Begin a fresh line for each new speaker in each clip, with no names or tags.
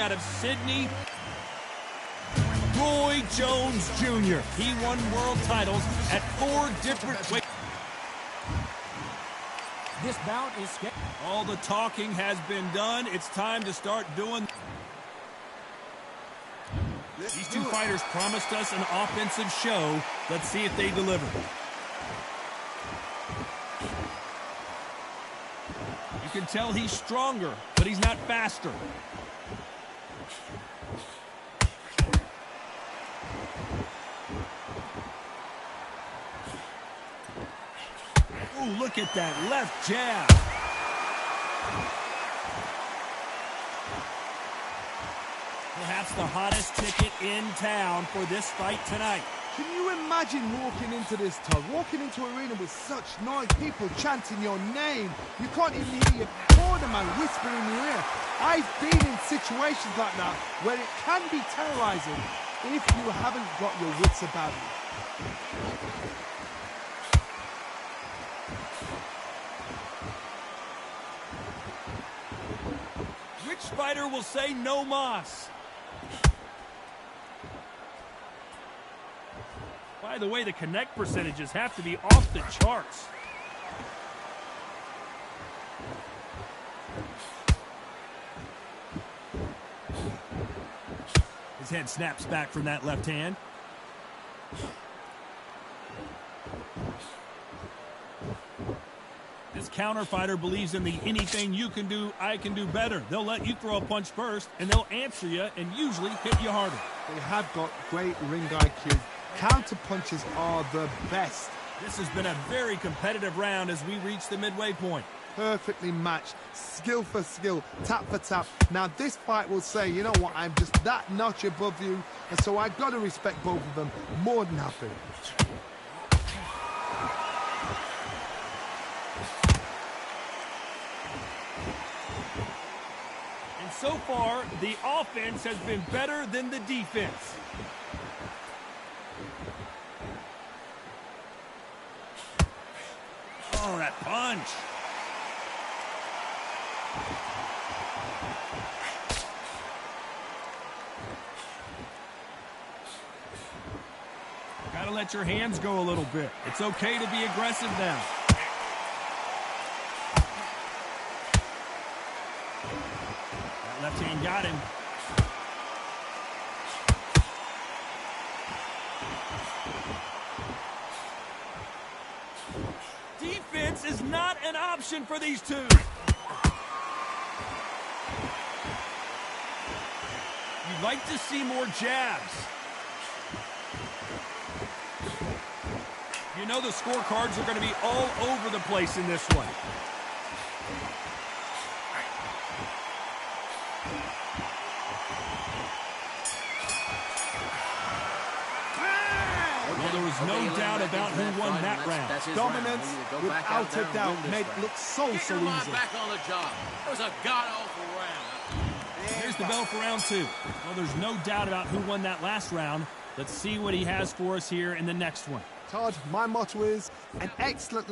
coming out of Sydney, Roy Jones Jr. He won world titles at 4 different weight.
This bout is scheduled.
All the talking has been done. It's time to start doing. These two fighters promised us an offensive show. Let's see if they deliver. You can tell he's stronger, but he's not faster. Ooh, look at that left jab. Perhaps the hottest ticket in town for this fight tonight.
Can you imagine walking into this, Todd? Walking into an arena with such noise, people chanting your name. You can't even hear your cornerman whispering in your ear. I've been in situations like that where it can be terrorizing if you haven't got your wits about you.
Which fighter will say no mas? By the way, the connect percentages have to be off the charts. His head snaps back from that left hand. This counter fighter believes in the anything you can do, I can do better. They'll let you throw a punch first, and they'll answer you and usually hit you harder.
They have got great ring IQ. Counter punches are the best.
This has been a very competitive round as we reach the midway point.
Perfectly matched, skill for skill, tap for tap. Now this fight will say, you know what, I'm just that notch above you, and so I've got to respect both of them more than happy.
And so far, the offense has been better than the defense. Oh, that punch. Gotta let your hands go a little bit. It's okay to be aggressive now. That left hand got him. Defense is not an option for these two. You'd like to see more jabs. You know the scorecards are going to be all over the place in this one. Well, there was no doubt about who won that round.
Dominance, without a doubt, made it look so easy.
Back on the job. It was a god-awful round.
Here's the bell for round 2. Well, there's no doubt about who won that last round. Let's see what he has for us here in the next one.
Todd, my motto is an excellent...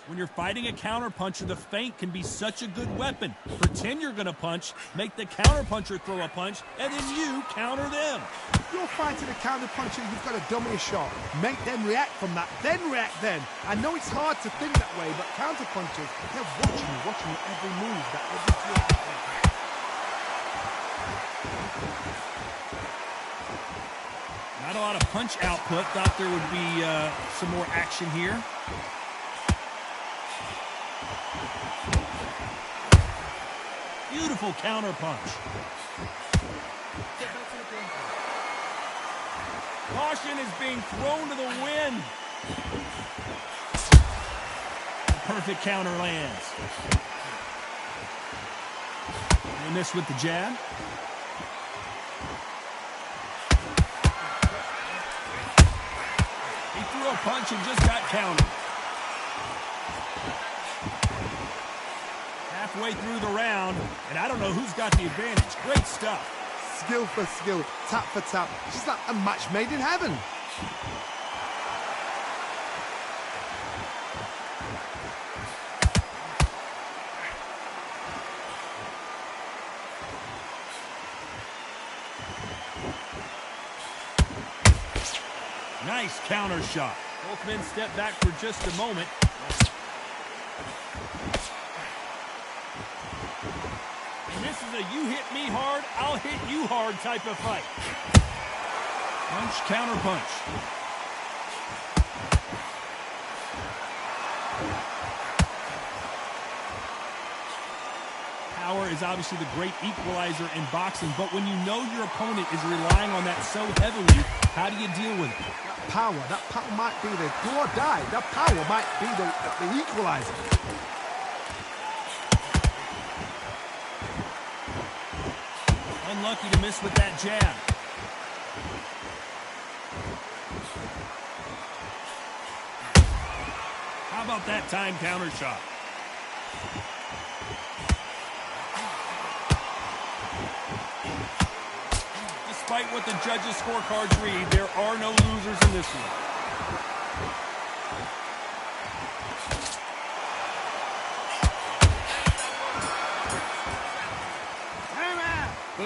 When you're fighting a counterpuncher, the feint can be such a good weapon. Pretend you're going to punch, make the counterpuncher throw a punch, and then you counter them.
If you're fighting a counterpuncher, you've got to dummy a shot. Make them react from that, then react then. I know it's hard to think that way, but counterpunchers, they're watching every move, that every twist.
Not a lot of punch output. Thought there would be some more action here. Beautiful counter punch. Caution is being thrown to the wind. Perfect counter lands. And miss with the jab. He threw a punch and just got countered. Halfway through the round, and I don't know who's got the advantage. Great stuff.
Skill for skill, tap for tap. Just like a match made in heaven.
Nice counter shot. Both men step back for just a moment. And this is a you hit me hard, I'll hit you hard type of fight. Punch, counter punch. Power is obviously the great equalizer in boxing, but when you know your opponent is relying on that so heavily, how do you deal with it?
That power might be the do or die. That power might be the equalizer.
Unlucky to miss with that jab. How about that time counter shot? Despite what the judges' scorecards read, there are no losers in this one.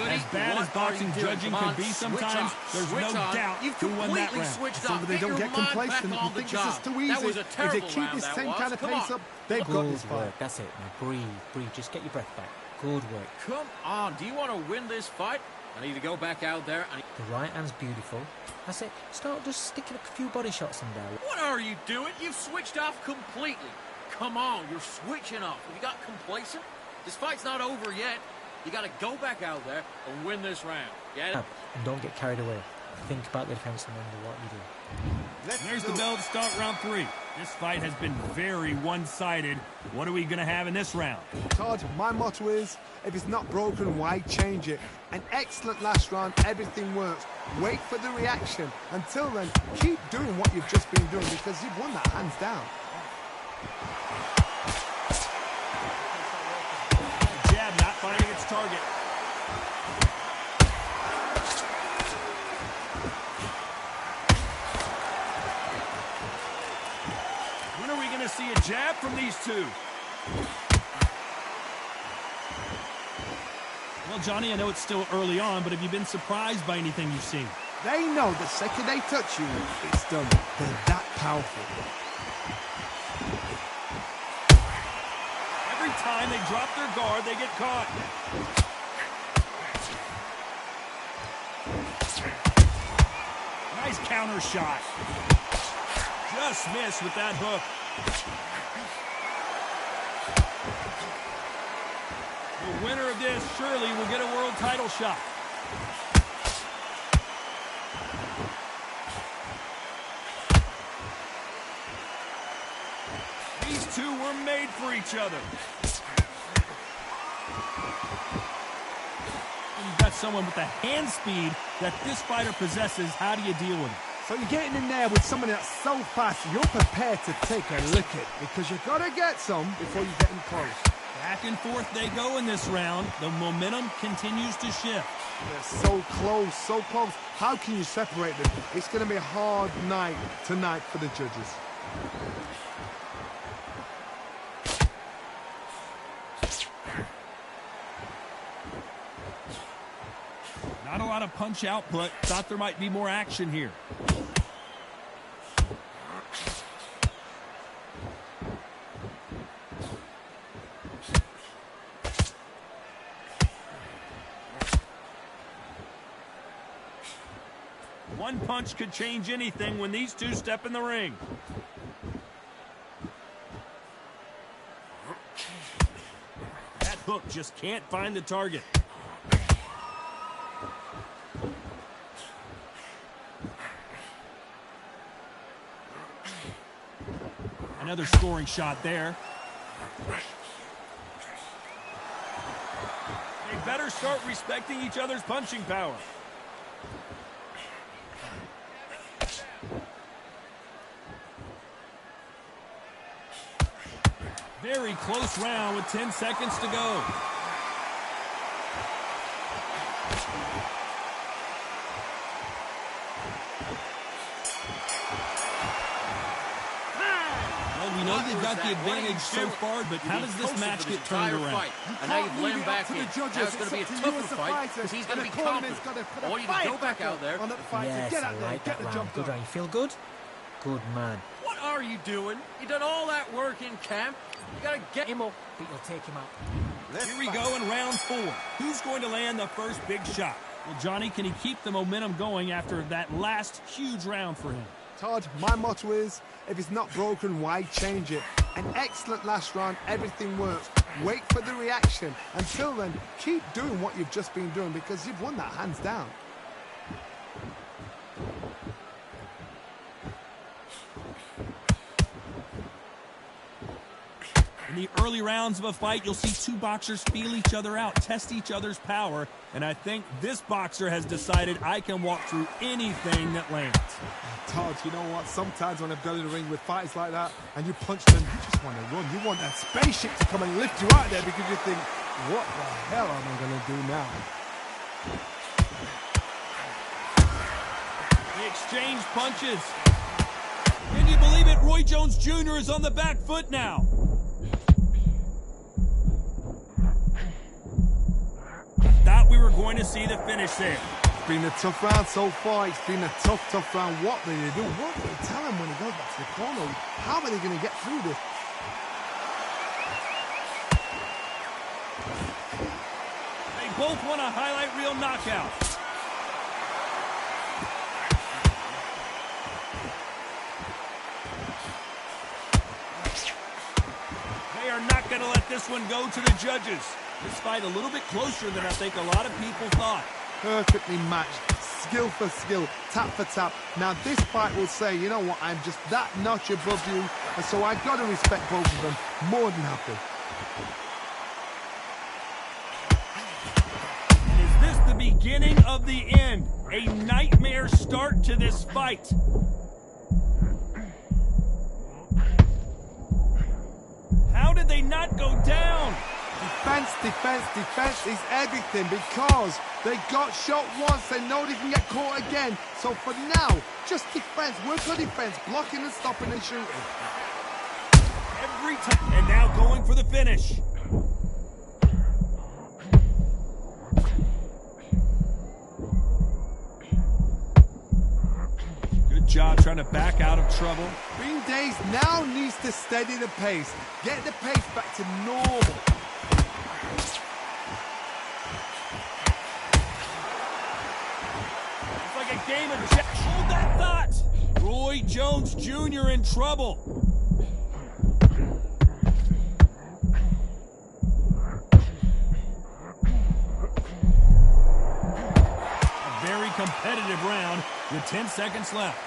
As bad as boxing judging can be sometimes, there's no doubt who won that round.
So that they don't get complacent and think this is too easy. If they keep this same kind of pace up, they've got this fight.
That's it. Now breathe. Just get your breath back. Good work.
Come on, do you want to win this fight? I need to go back out there and...
The right hand's beautiful. That's it. Start just sticking a few body shots in there.
What are you doing? You've switched off completely. Come on, you're switching off. Have you got complacent? This fight's not over yet. You got to go back out there and win this round. Get it?
And don't get carried away. Think about the defense and remember what you do.
There's the bell to start round 3. This fight has been very one-sided. What are we going to have in this round?
Todd, my motto is, if it's not broken, why change it? An excellent last round, everything works. Wait for the reaction. Until then, keep doing what you've just been doing because you've won that hands down.
The jab not finding its target. When are we going to see a jab from these two? Well, Johnny, I know it's still early on, but have you been surprised by anything you've seen?
They know the second they touch you, it's done. They're that powerful.
Every time they drop their guard, they get caught. Nice counter shot. Just missed with that hook. The winner of this surely will get a world title shot. These two were made for each other. You've got someone with the hand speed that this fighter possesses. How do you deal with it?
So you're getting in there with someone that's so fast, you're prepared to take a licking because you've got to get some before you get in close.
Back and forth they go in this round. The momentum continues to shift.
They're so close, so close. How can you separate them? It's going to be a hard night tonight for the judges.
Not a lot of punch output. Thought there might be more action here. One punch could change anything when these two step in the ring. That hook just can't find the target. Another scoring shot there. They better start respecting each other's punching power. Very close round with 10 seconds to go. Well, we know they've got the advantage so far, but how does this match get turned around?
And now you've let him back in. Now it's going to be a tougher fight because he's going to be confident. I want you to go back out there.
Yes, I like that round. Good round. You feel good? Good man.
What are you doing? You done all that work in camp. You got to get him up.
But you'll take him out.
Here we go in round 4. Who's going to land the first big shot? Well, Johnny, can he keep the momentum going after that last huge round for him?
Todd, my motto is, if it's not broken, why change it? An excellent last round, everything works. Wait for the reaction. Until then, keep doing what you've just been doing because you've won that hands down.
In the early rounds of a fight, you'll see two boxers feel each other out, test each other's power, and I think this boxer has decided I can walk through anything that lands.
Todd, you know what? Sometimes when I've got in the ring with fighters like that and you punch them, you just want to run. You want that spaceship to come and lift you out there because you think, what the hell am I going to do now?
They exchange punches. Can you believe it? Roy Jones Jr. is on the back foot now. Thought we were going to see the finish there.
It's been a tough round so far. It's been a tough round. What will they do? What will they tell him when he goes back to the corner? How are they going to get through this?
They both want a highlight reel knockout. They are not going to let this one go to the judges. This fight a little bit closer than I think a lot of people thought.
Perfectly matched, skill for skill, tap for tap. Now this fight will say, you know what, I'm just that notch above you, and so I've got to respect both of them. More than happy.
And is this the beginning of the end? A nightmare start to this fight. How did they not go down?
Defense is everything because they got shot once. They know they can get caught again. So for now, just defense. Work on defense, blocking and stopping and shooting.
Every time. And now going for the finish. Good job trying to back out of trouble.
Green Days now needs to steady the pace. Get the pace back to normal.
It's like a game of chess. Hold that thought. Roy Jones Jr. in trouble. A very competitive round with 10 seconds left.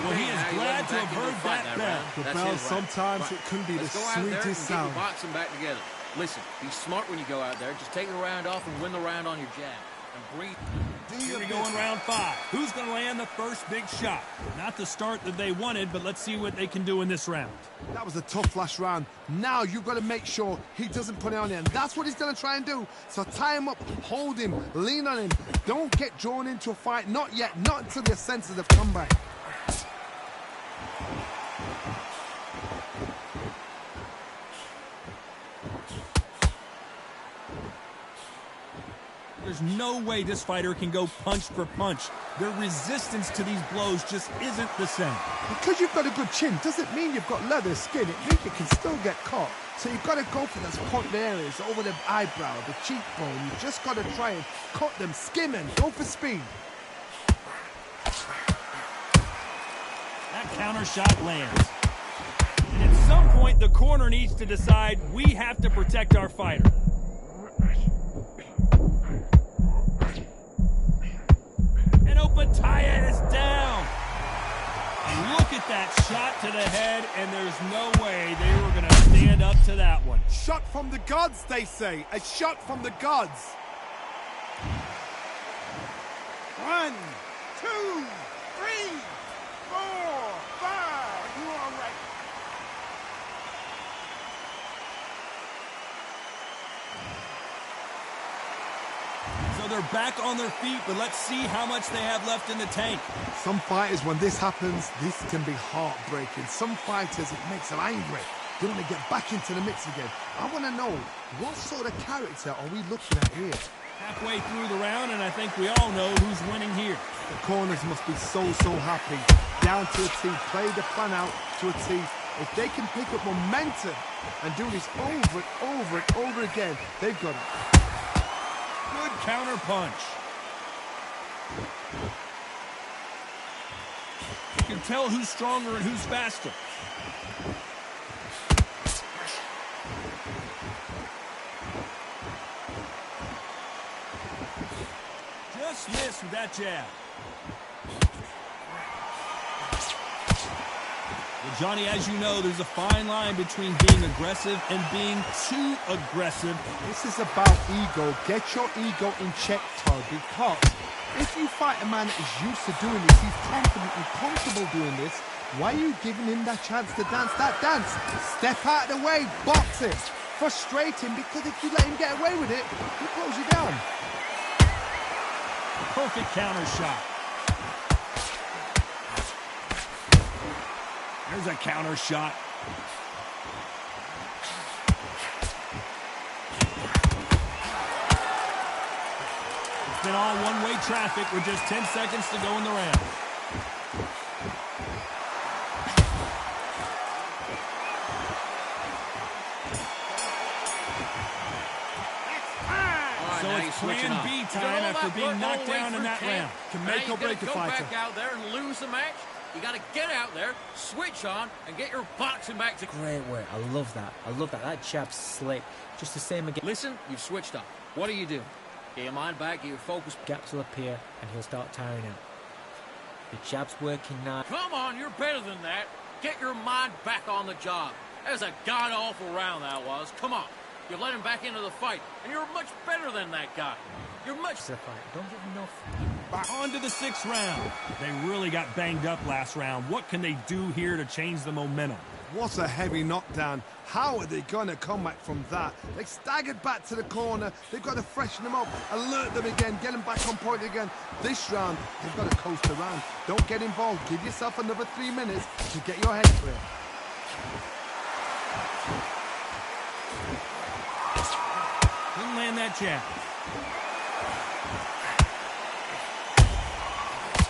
Well, he is glad to have heard that bell.
The bell, sometimes it can be the sweetest sound.
Get your boxing back together. Listen, be smart when you go out there. Just take the round off and win the round on your jab. And breathe.
Here we go in round 5. Who's going to land the first big shot? Not the start that they wanted, but let's see what they can do in this round.
That was a tough last round. Now you've got to make sure he doesn't put it on him. That's what he's going to try and do. So tie him up, hold him, lean on him. Don't get drawn into a fight. Not yet. Not until your senses have come back.
There's no way this fighter can go punch for punch. Their resistance to these blows just isn't the same.
Because you've got a good chin doesn't mean you've got leather skin. It means you can still get caught. So you've got to go for those point areas over the eyebrow, the cheekbone. You've just got to try and cut them, skim them, go for speed.
That counter shot lands. And at some point, the corner needs to decide we have to protect our fighter. And Opataya is down. And look at that shot to the head, and there's no way they were going to stand up to that one.
Shot from the gods, they say. A shot from the gods. 1, 2, 3, 4, 5. You all right?
they're back on their feet, but let's see how much they have left in the tank.
Some fighters, when this happens, this can be heartbreaking. Some fighters, it makes them angry. They want to get back into the mix again. I want to know, what sort of character are we looking at here?
Halfway through the round, and I think we all know who's winning here.
The corners must be so happy. Down to a T, play the plan out to a T. If they can pick up momentum and do this over and over again, they've got it.
Good counter punch. You can tell who's stronger and who's faster. Just missed with that jab. Well, Johnny, as you know, there's a fine line between being aggressive and being too aggressive.
This is about ego. Get your ego in check, Todd, because if you fight a man that is used to doing this, he's confident and comfortable doing this, why are you giving him that chance to dance that dance? Step out of the way, box it. Frustrate him, because if you let him get away with it, he'll close you down.
Perfect counter shot. There's a counter shot. It's been all one-way traffic with just 10 seconds to go in the round. So it's plan B time after being knocked down in that round.
Can make or break a fighter.
Go back out there and lose the match. You got to get out there, switch on, and get your boxing back to...
Great work. I love that. I love that. That jab's slick. Just the same again.
Listen, you've switched up. What do? Get your mind back, get your focus.
Gaps will appear, and he'll start tiring out. The jab's working now.
Come on, you're better than that. Get your mind back on the job. That was a god-awful round, that was. Come on. You let him back into the fight, and you're much better than that guy. You're much...
It's a fight. Don't give him enough.
On to the 6th round. They really got banged up last round. What can they do here to change the momentum?
What a heavy knockdown. How are they going to come back from that? They staggered back to the corner. They've got to freshen them up, alert them again, get them back on point again. This round, they've got to coast around. Don't get involved. Give yourself another 3 minutes to get your head clear.
Didn't land that jab.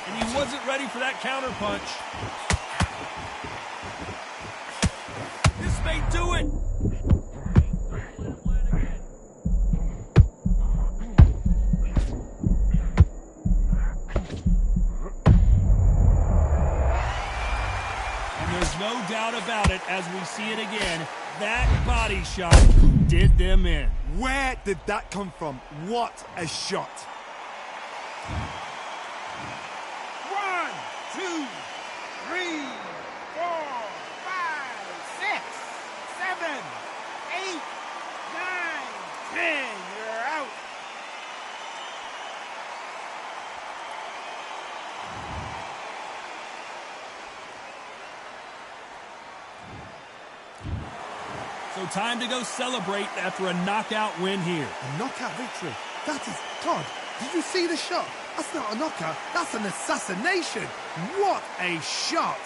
And he wasn't ready for that counter punch. This may do it. And there's no doubt about it, as we see it again, that body shot did them in.
Where did that come from? What a shot.
1, 2, 3, 4, 5, 6, 7, 8, 9, 10. You're out.
So time to go celebrate after a knockout win here.
A knockout victory. That is... Todd, did you see the shot? That's not a knockout. That's an assassination. What a shot.